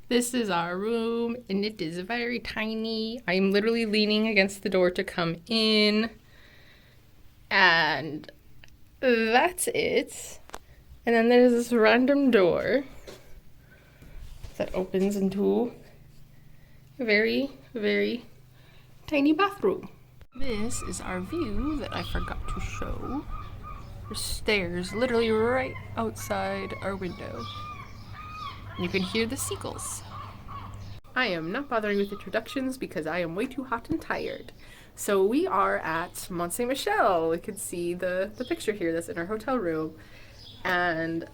This is our room, and it is very tiny. I'm literally leaning against the door to come in, and that's it. And then there's this random door that opens into a very, very tiny bathroom. This is our view that I forgot to show. There's stairs literally right outside our window. You can hear the seagulls. I am not bothering with introductions because I am way too hot and tired. So we are at Mont Michel. You can see the picture here that's in our hotel room. And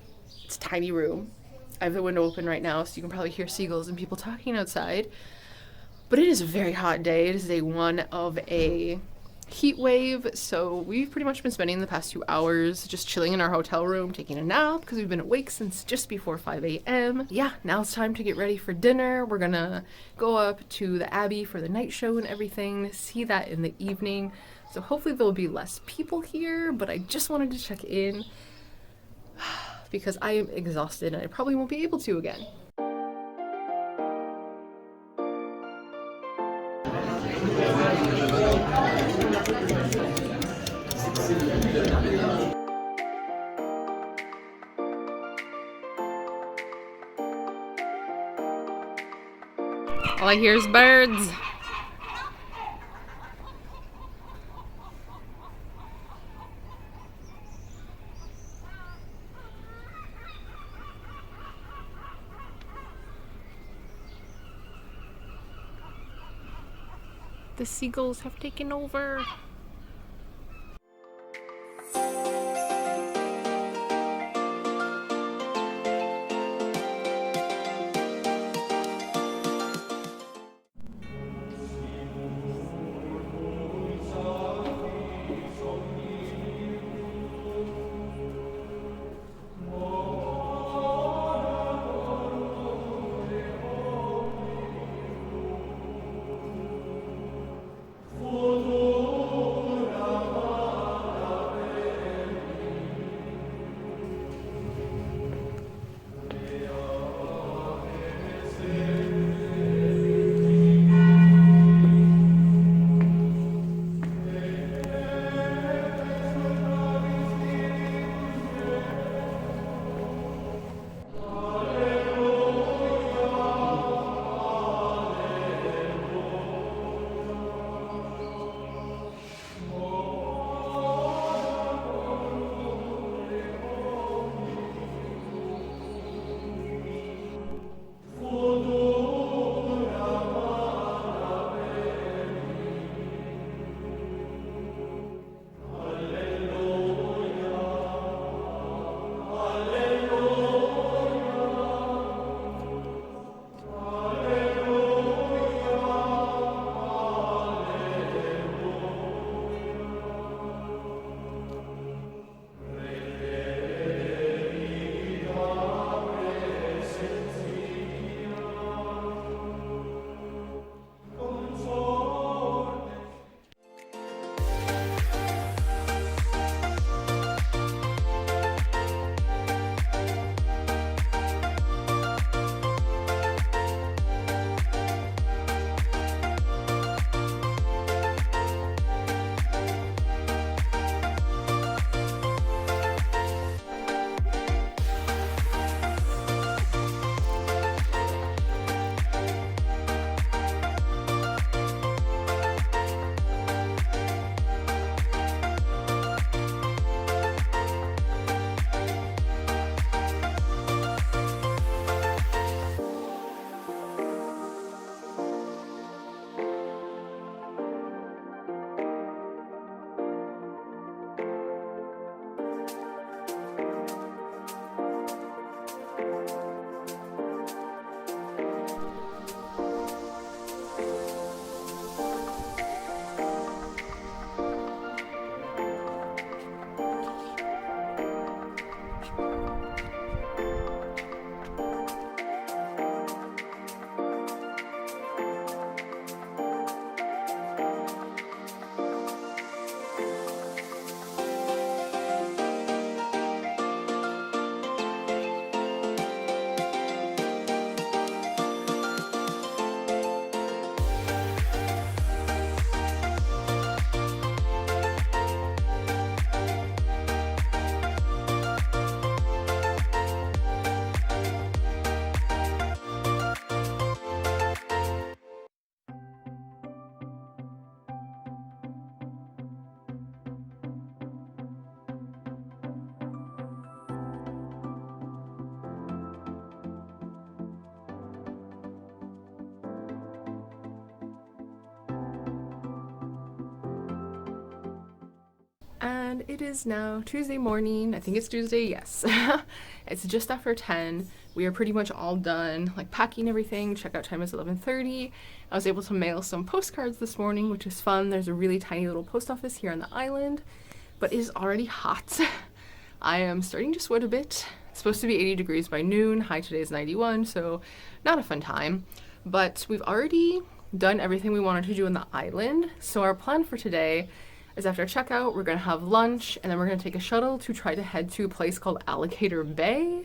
it's a tiny room. I have the window open right now, so you can probably hear seagulls and people talking outside. But it is a very hot day. It is day one of a heat wave, so we've pretty much been spending the past 2 hours just chilling in our hotel room, taking a nap because we've been awake since just before 5 a.m. Yeah, now it's time to get ready for dinner. We're gonna go up to the Abbey for the night show and everything, see that in the evening. So hopefully there'll be less people here, but I just wanted to check in because I am exhausted and I probably won't be able to again. All I hear is birds. The seagulls have taken over. Oh And it is now Tuesday morning. I think it's Tuesday, yes. It's just after 10. We are pretty much all done, like packing everything. Checkout time is 11:30. I was able to mail some postcards this morning, which is fun. There's a really tiny little post office here on the island, but it is already hot. I am starting to sweat a bit. It's supposed to be 80 degrees by noon. High today is 91, so not a fun time. But we've already done everything we wanted to do on the island. So our plan for today is after checkout, we're gonna have lunch, and then we're gonna take a shuttle to try to head to a place called Alligator Bay.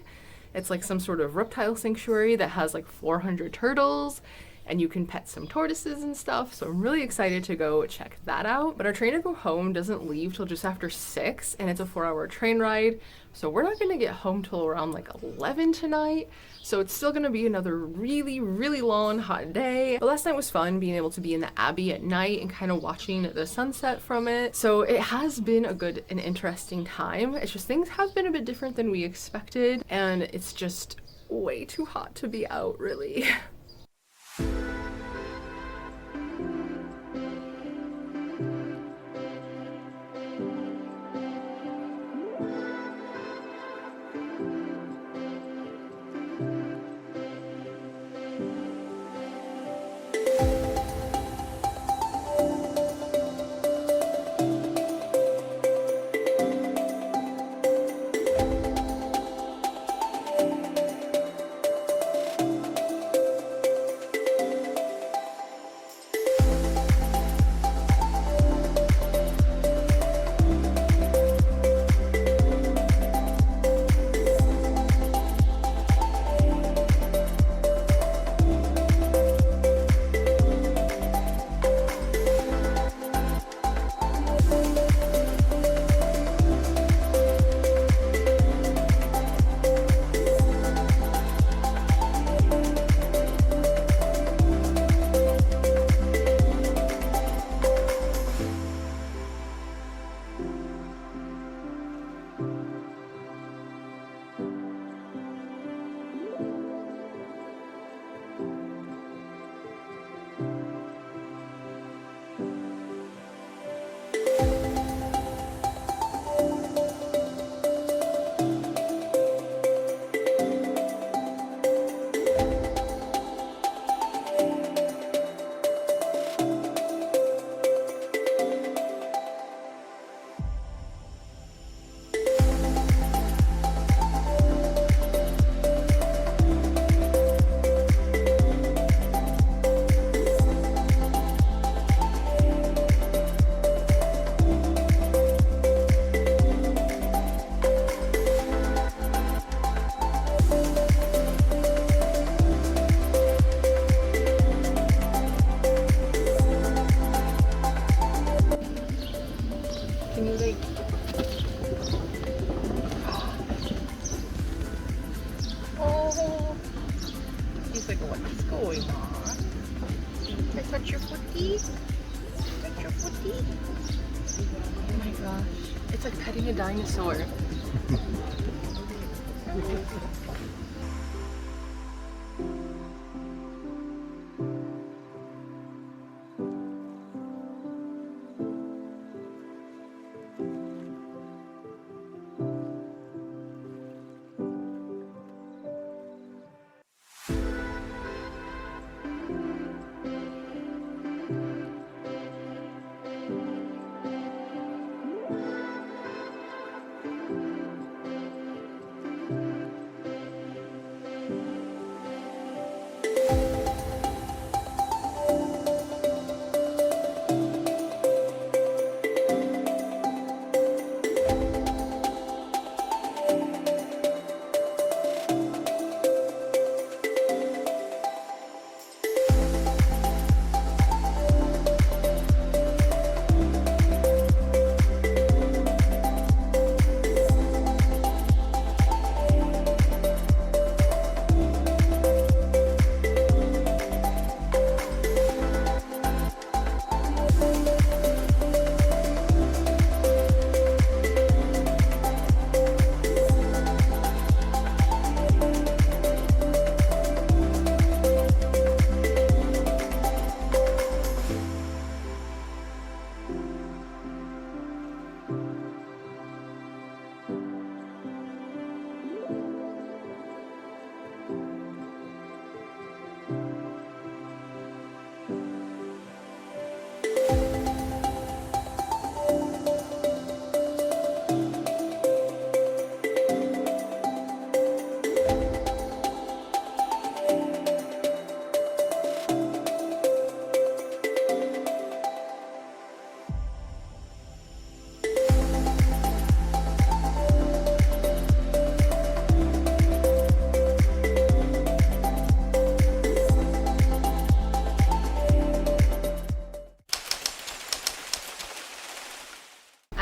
It's like some sort of reptile sanctuary that has like 400 turtles, and you can pet some tortoises and stuff. So I'm really excited to go check that out. But our train to go home doesn't leave till just after 6, and it's a 4-hour train ride. So we're not gonna get home till around like 11 tonight. So it's still gonna be another really, really long, hot day. But last night was fun, being able to be in the Abbey at night and kind of watching the sunset from it. So it has been a good and interesting time. It's just things have been a bit different than we expected, and it's just way too hot to be out, really. Oh, he's like, what is going on? Can I touch your footie? Touch your footie? Oh my gosh, it's like petting a dinosaur.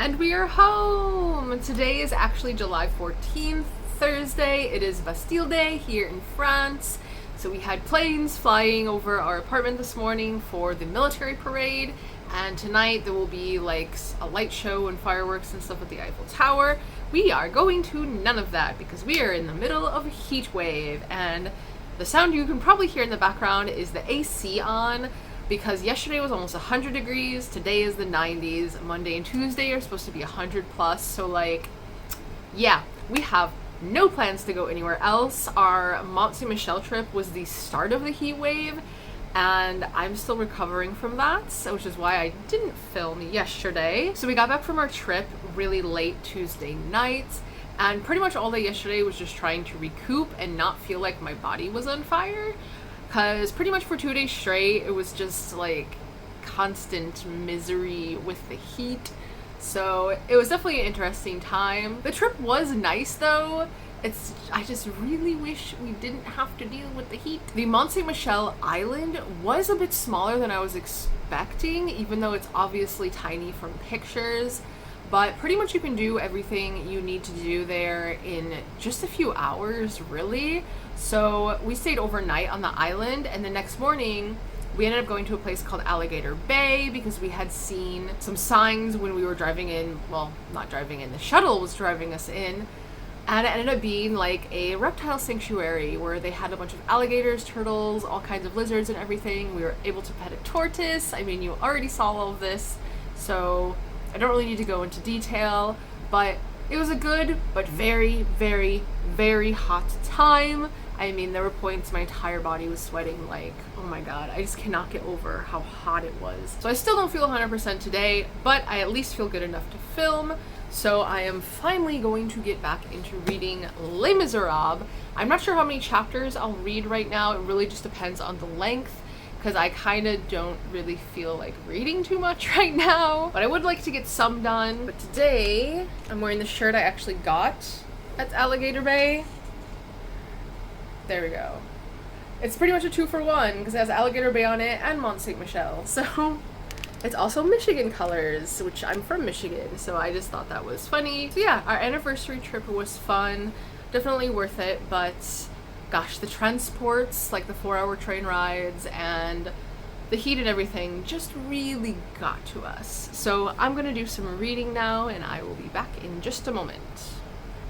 And we are home! Today is actually July 14th, Thursday. It is Bastille Day here in France. So we had planes flying over our apartment this morning for the military parade. And tonight there will be like a light show and fireworks and stuff at the Eiffel Tower. We are going to none of that because we are in the middle of a heat wave. And the sound you can probably hear in the background is the AC on. Because yesterday was almost 100 degrees, today is the 90s, Monday and Tuesday are supposed to be 100 plus, so like, yeah, we have no plans to go anywhere else. Our Mont Michel trip was the start of the heat wave, and I'm still recovering from that, which is why I didn't film yesterday. So we got back from our trip really late Tuesday night, and pretty much all day yesterday was just trying to recoup and not feel like my body was on fire. Because pretty much for 2 days straight, it was just like constant misery with the heat. So it was definitely an interesting time. The trip was nice though. I just really wish we didn't have to deal with the heat. The Mont Michel island was a bit smaller than I was expecting, even though it's obviously tiny from pictures. But pretty much you can do everything you need to do there in just a few hours, really. So we stayed overnight on the island, and the next morning we ended up going to a place called Alligator Bay because we had seen some signs when we were driving in, well, not driving in, the shuttle was driving us in, and it ended up being like a reptile sanctuary where they had a bunch of alligators, turtles, all kinds of lizards and everything. We were able to pet a tortoise. I mean, you already saw all of this, so I don't really need to go into detail, but it was a good but very, very, very hot time. I mean, there were points my entire body was sweating like, oh my god, I just cannot get over how hot it was. So I still don't feel 100% today, but I at least feel good enough to film. So I am finally going to get back into reading Les Miserables. I'm not sure how many chapters I'll read right now. It really just depends on the length, because I kind of don't really feel like reading too much right now. But I would like to get some done. But today, I'm wearing the shirt I actually got at Alligator Bay. There we go. It's pretty much a 2-for-1 because it has Alligator Bay on it and Mont Michel. So it's also Michigan colors, which I'm from Michigan, so I just thought that was funny. So yeah, our anniversary trip was fun. Definitely worth it, but gosh, the transports, like the 4-hour train rides and the heat and everything just really got to us. So I'm gonna do some reading now and I will be back in just a moment.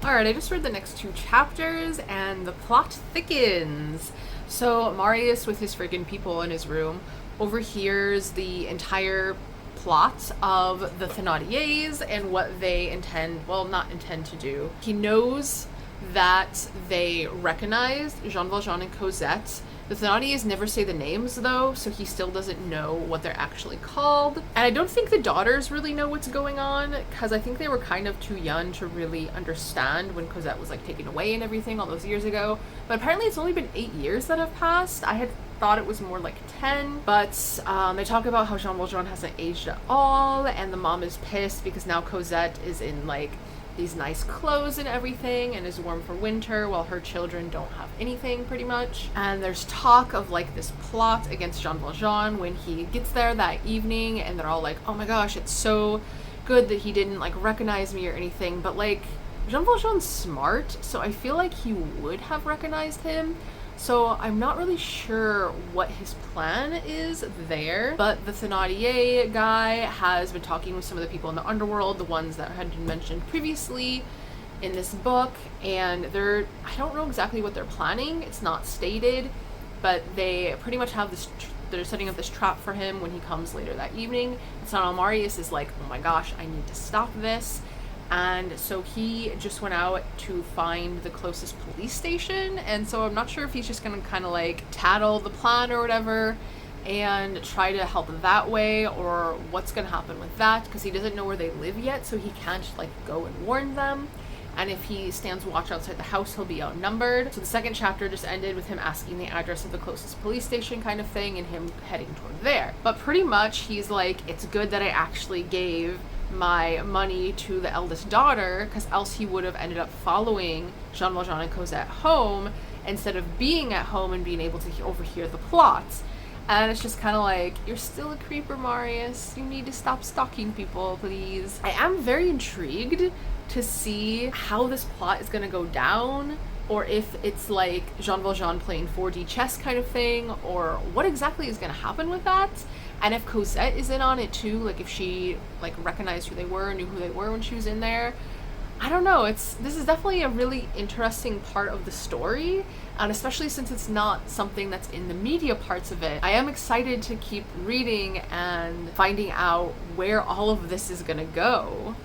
Alright, I just read the next 2 chapters and the plot thickens. So Marius, with his friggin' people in his room, overhears the entire plot of the Thénardiers and what they intend, well, not intend to do. He knows that they recognized Jean Valjean and Cosette. The Thénardiers never say the names though, so he still doesn't know what they're actually called. And I don't think the daughters really know what's going on, because I think they were kind of too young to really understand when Cosette was like taken away and everything all those years ago. But apparently it's only been 8 years that have passed. I had thought it was more like 10, but they talk about how Jean Valjean hasn't aged at all, and the mom is pissed because now Cosette is in like these nice clothes and everything and is warm for winter while her children don't have anything pretty much. And there's talk of like this plot against Jean Valjean when he gets there that evening, and they're all like, oh my gosh, it's so good that he didn't like recognize me or anything, but like Jean Valjean's smart, so I feel like he would have recognized him. So I'm not really sure what his plan is there, but the Thénardier guy has been talking with some of the people in the underworld, the ones that had been mentioned previously in this book, and I don't know exactly what they're planning. It's not stated, but they pretty much have this, they're setting up this trap for him when he comes later that evening. And so now Marius is like, oh my gosh, I need to stop this. And so he just went out to find the closest police station, and so I'm not sure if he's just gonna kind of like tattle the plan or whatever and try to help that way, or what's gonna happen with that, because he doesn't know where they live yet, so he can't like go and warn them. And if he stands watch outside the house, he'll be outnumbered. So the second chapter just ended with him asking the address of the closest police station kind of thing, and him heading toward there. But pretty much he's like, it's good that I actually gave my money to the eldest daughter, because else he would have ended up following Jean Valjean and Cosette home instead of being at home and being able to overhear the plots. And it's just kind of like, you're still a creeper, Marius. You need to stop stalking people, please. I am very intrigued to see how this plot is going to go down, or if it's like Jean Valjean playing 4D chess kind of thing, or what exactly is going to happen with that. And if Cosette is in on it too, like if she like recognized who they were, knew who they were when she was in there. I don't know, this is definitely a really interesting part of the story, and especially since it's not something that's in the media parts of it. I am excited to keep reading and finding out where all of this is gonna go.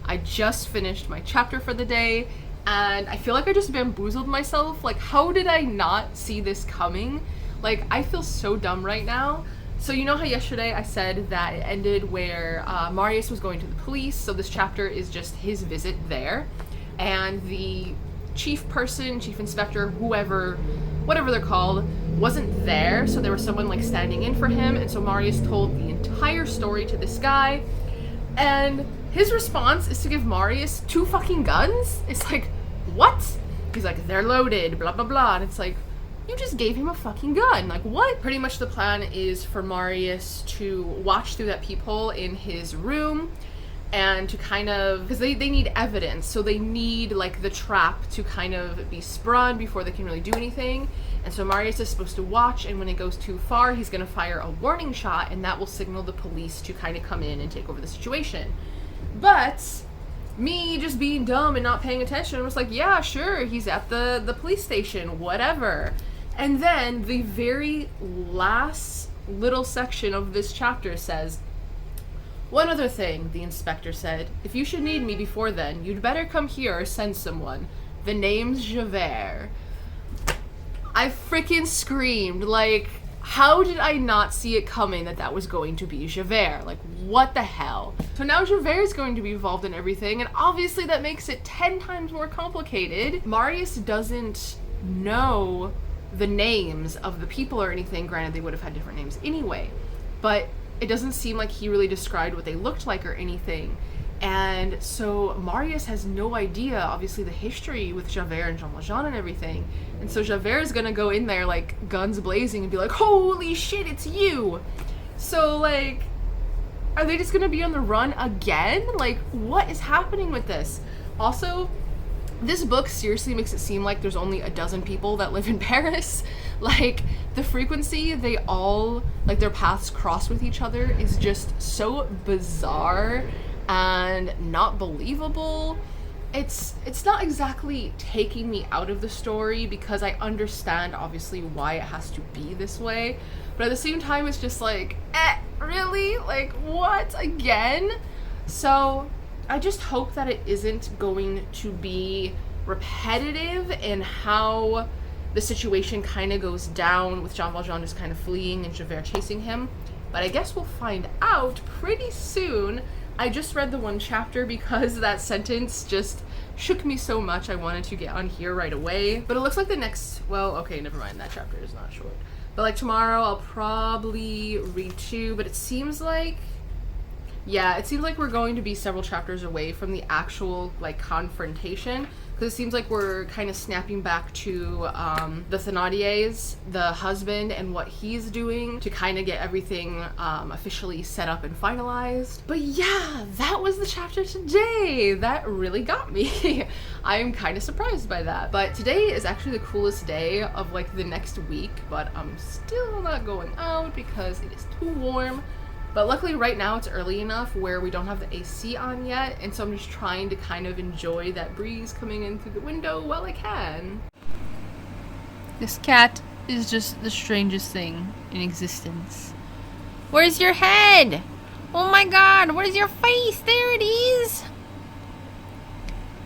I just finished my chapter for the day, and I feel like I just bamboozled myself. Like, how did I not see this coming? Like, I feel so dumb right now. So you know how yesterday I said that it ended where Marius was going to the police, so this chapter is just his visit there, and the chief inspector, whoever, whatever they're called, wasn't there, so there was someone like standing in for him, and so Marius told the entire story to this guy, and his response is to give Marius 2 fucking guns. It's like, what? He's like, they're loaded, blah blah blah, and it's like, you just gave him a fucking gun. Like, what? Pretty much the plan is for Marius to watch through that peephole in his room and to kind of, because they need evidence, so they need like the trap to kind of be sprung before they can really do anything. And so Marius is supposed to watch, and when it goes too far, he's gonna fire a warning shot, and that will signal the police to kind of come in and take over the situation. But me just being dumb and not paying attention, I was like, yeah, sure, he's at the police station, whatever. And then the very last little section of this chapter says, one other thing, the inspector said, if you should need me before then, you'd better come here or send someone. The name's Javert. I freaking screamed, like, how did I not see it coming that was going to be Javert? Like, what the hell? So now Javert is going to be involved in everything, and obviously that makes it 10 times more complicated. Marius doesn't know the names of the people or anything. Granted, they would have had different names anyway, but it doesn't seem like he really described what they looked like or anything. And so Marius has no idea, obviously, the history with Javert and Jean Valjean and everything. And so Javert is gonna go in there like guns blazing and be like, holy shit, it's you! So like, are they just gonna be on the run again? Like, what is happening with this? Also, this book seriously makes it seem like there's only a dozen people that live in Paris. Like, the frequency they all, like, their paths cross with each other is just so bizarre and not believable. It's not exactly taking me out of the story, because I understand, obviously, why it has to be this way. But at the same time, it's just like, really? Like, what? Again? So I just hope that it isn't going to be repetitive in how the situation kind of goes down with Jean Valjean just kind of fleeing and Javert chasing him. But I guess we'll find out pretty soon. I just read the one chapter because that sentence just shook me so much I wanted to get on here right away. But it looks like the next, well, okay, never mind, that chapter is not short. But like tomorrow I'll probably read 2, but it seems like, yeah, it seems like we're going to be several chapters away from the actual, like, confrontation, because it seems like we're kind of snapping back to the Thénardiers, the husband, and what he's doing to kind of get everything officially set up and finalized. But yeah, that was the chapter today. That really got me. I'm kind of surprised by that. But today is actually the coolest day of, like, the next week, but I'm still not going out because it is too warm. But luckily right now it's early enough where we don't have the AC on yet, and so I'm just trying to kind of enjoy that breeze coming in through the window while I can. This cat is just the strangest thing in existence. Where's your head? Oh my god, where's your face? There it is!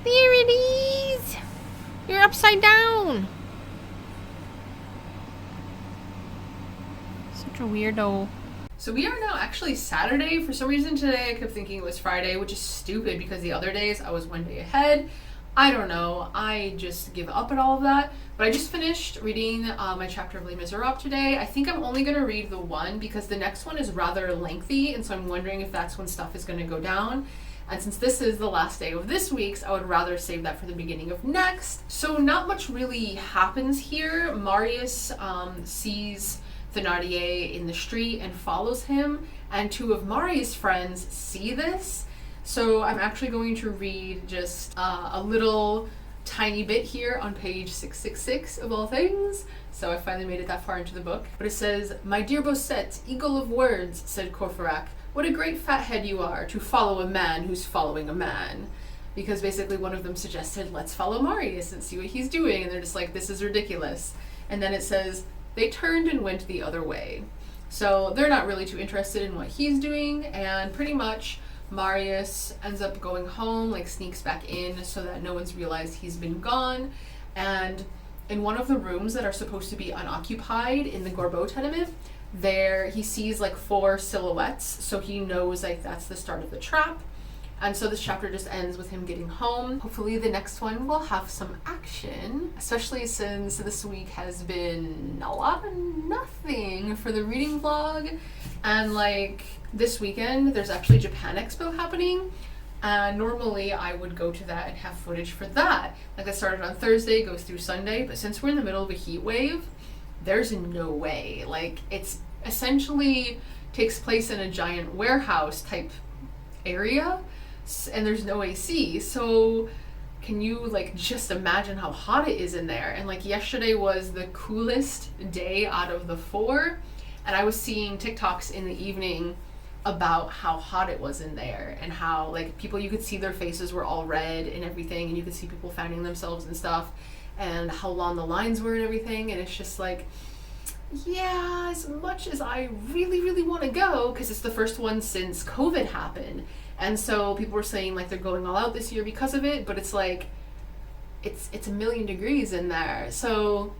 There it is! You're upside down! Such a weirdo. So we are now actually Saturday. For some reason today I kept thinking it was Friday, which is stupid because the other days I was one day ahead. I don't know. I just give up at all of that. But I just finished reading my chapter of Les Miserables today. I think I'm only going to read the one because the next one is rather lengthy, and so I'm wondering if that's when stuff is going to go down. And since this is the last day of this week's, I would rather save that for the beginning of next. So not much really happens here. Marius sees Thénardier in the street and follows him, and two of Marius' friends see this. So I'm actually going to read just a little tiny bit here on page 666 of all things. So I finally made it that far into the book. But it says, "My dear Bossuet, eagle of words," said Courfeyrac, "what a great fathead you are to follow a man who's following a man." Because basically one of them suggested, let's follow Marius and see what he's doing. And they're just like, this is ridiculous. And then it says, they turned and went the other way. So they're not really too interested in what he's doing. And pretty much Marius ends up going home, like sneaks back in so that no one's realized he's been gone. And in one of the rooms that are supposed to be unoccupied in the Gorbeau tenement, there he sees like 4 silhouettes, so he knows like that's the start of the trap. And so this chapter just ends with him getting home. Hopefully the next one will have some action, especially since this week has been a lot of nothing for the reading vlog. And like this weekend there's actually Japan Expo happening, and normally I would go to that and have footage for that. Like that started on Thursday, goes through Sunday, but since we're in the middle of a heat wave, there's no way. Like it's essentially takes place in a giant warehouse type area, and there's no AC. So can you like just imagine how hot it is in there? And like yesterday was the coolest day out of the 4, and I was seeing TikToks in the evening about how hot it was in there, and how like people, you could see their faces were all red and everything, and you could see people fanning themselves and stuff, and how long the lines were and everything. And it's just like, yeah, as much as I really, really want to go, because it's the first one since COVID happened, and so people were saying like they're going all out this year because of it, but it's like, it's 1,000,000 degrees in there. So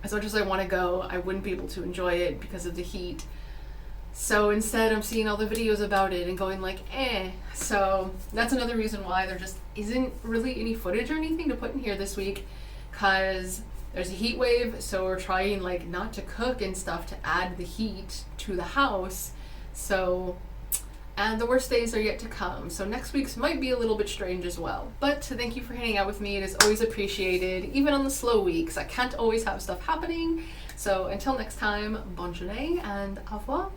as much as I want to go, I wouldn't be able to enjoy it because of the heat. So instead I'm seeing all the videos about it and going like, eh. So that's another reason why there just isn't really any footage or anything to put in here this week, because there's a heat wave, so we're trying like not to cook and stuff to add the heat to the house. So, and the worst days are yet to come, so next week's might be a little bit strange as well. But thank you for hanging out with me. It is always appreciated, even on the slow weeks. I can't always have stuff happening. So until next time, bonne journée and au revoir.